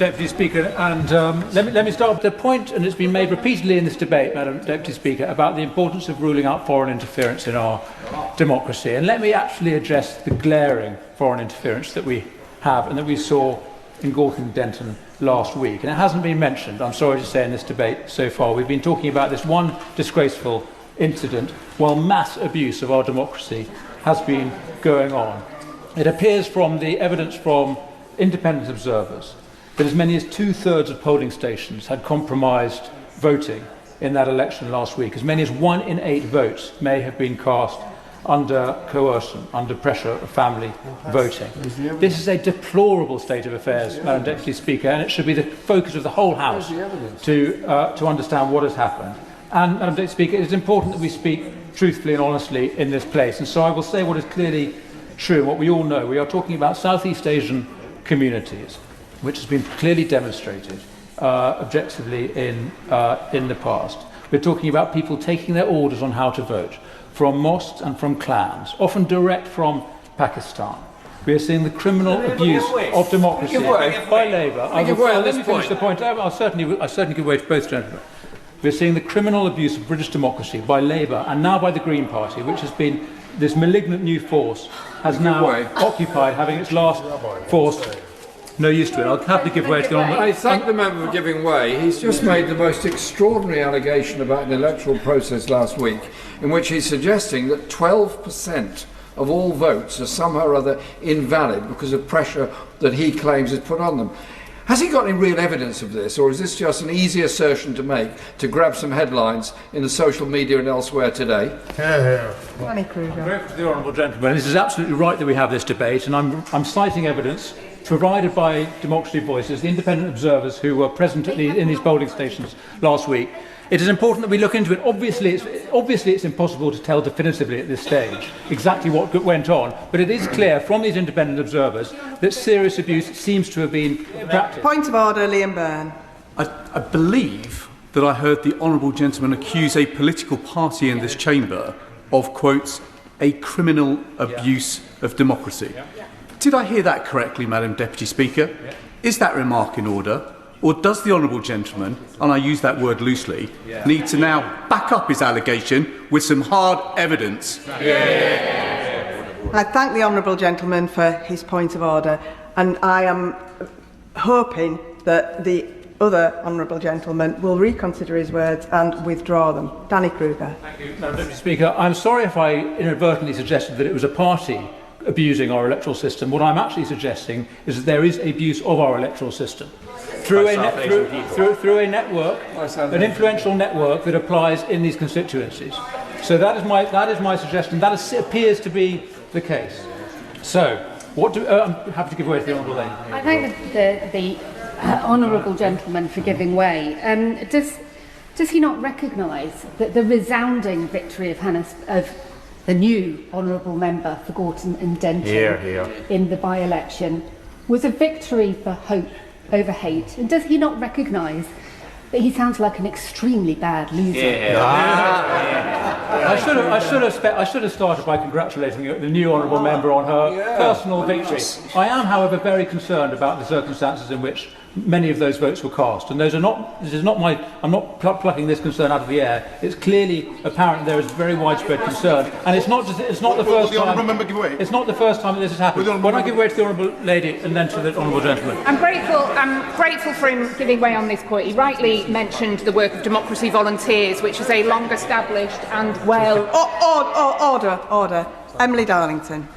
Deputy Speaker, and let me start with the point, and it's been made repeatedly in this debate, Madam Deputy Speaker, about the importance of ruling out foreign interference in our democracy. And let me actually address the glaring foreign interference that we have and that we saw in Gorton and Denton last week. And it hasn't been mentioned, I'm sorry to say, in this debate so far. We've been talking about this one disgraceful incident while mass abuse of our democracy has been going on. It appears from the evidence from independent observers that as many as 2/3 of polling stations had compromised voting in that election last week. As many as 1 in 8 votes may have been cast under coercion, under pressure of family voting. This is a deplorable state of affairs, Madam Deputy Speaker, and it should be the focus of the whole House to understand what has happened. And, Madam Deputy Speaker, it is important that we speak truthfully and honestly in this place. And so I will say what is clearly true, what we all know. We are talking about Southeast Asian communities, which has been clearly demonstrated objectively in the past. We're talking about people taking their orders on how to vote from mosques and from clans, often direct from Pakistan. We are seeing the criminal abuse of democracy by Labour. Let me finish the point. I certainly give way to both gentlemen. We're seeing the criminal abuse of British democracy by Labour and now by the Green Party, which has been this malignant new force, has now occupied, having its last force. No use to it. I'll happily give way to the honourable. I thank the member for giving way. He's just made the most extraordinary allegation about an electoral process last week, in which he's suggesting that 12% of all votes are somehow or other invalid because of pressure that he claims is put on them. Has he got any real evidence of this, or is this just an easy assertion to make to grab some headlines in the social media and elsewhere today? Danny Kruger. The honourable gentleman, this is absolutely right that we have this debate, and I'm citing evidence provided by Democracy Voices, the independent observers who were present in these polling stations last week. It is important that we look into it. Obviously, it's impossible to tell definitively at this stage exactly what went on, but it is clear from these independent observers that serious abuse seems to have been practised. Point of order, Liam Byrne. I believe that I heard the honourable gentleman accuse a political party in this chamber of, quotes, a criminal abuse of democracy. Did I hear that correctly, Madam Deputy Speaker? Is that remark in order? Or does the honourable gentleman, and I use that word loosely, need to now back up his allegation with some hard evidence? I thank the honourable gentleman for his point of order, and I am hoping that the other honourable gentleman will reconsider his words and withdraw them. Danny Kruger. Thank you, Madam Deputy Speaker. I'm sorry if I inadvertently suggested that it was a party abusing our electoral system. What I'm actually suggesting is that there is abuse of our electoral system through a network, an influential network that applies in these constituencies. So that is my suggestion. That appears to be the case. So, I'm happy to give way to the honourable lady. I thank the honourable gentleman for giving way. Does he not recognise that the resounding victory of the new honourable member for Gorton and Denton in the by-election was a victory for hope over hate? And does he not recognise that he sounds like an extremely bad loser? I should have started by congratulating the new honourable member on her personal victory. I am, however, very concerned about the circumstances in which many of those votes were cast, and those are not. This is not my. I'm not plucking this concern out of the air. It's clearly apparent there is very widespread concern, and it's not the first time. It's not the first time that this has happened. Why don't I give way to the honourable lady and then to the honourable gentleman? I'm grateful for him giving way on this point. He rightly mentioned the work of Democracy Volunteers, which is a long-established and well. Order. Emily Darlington.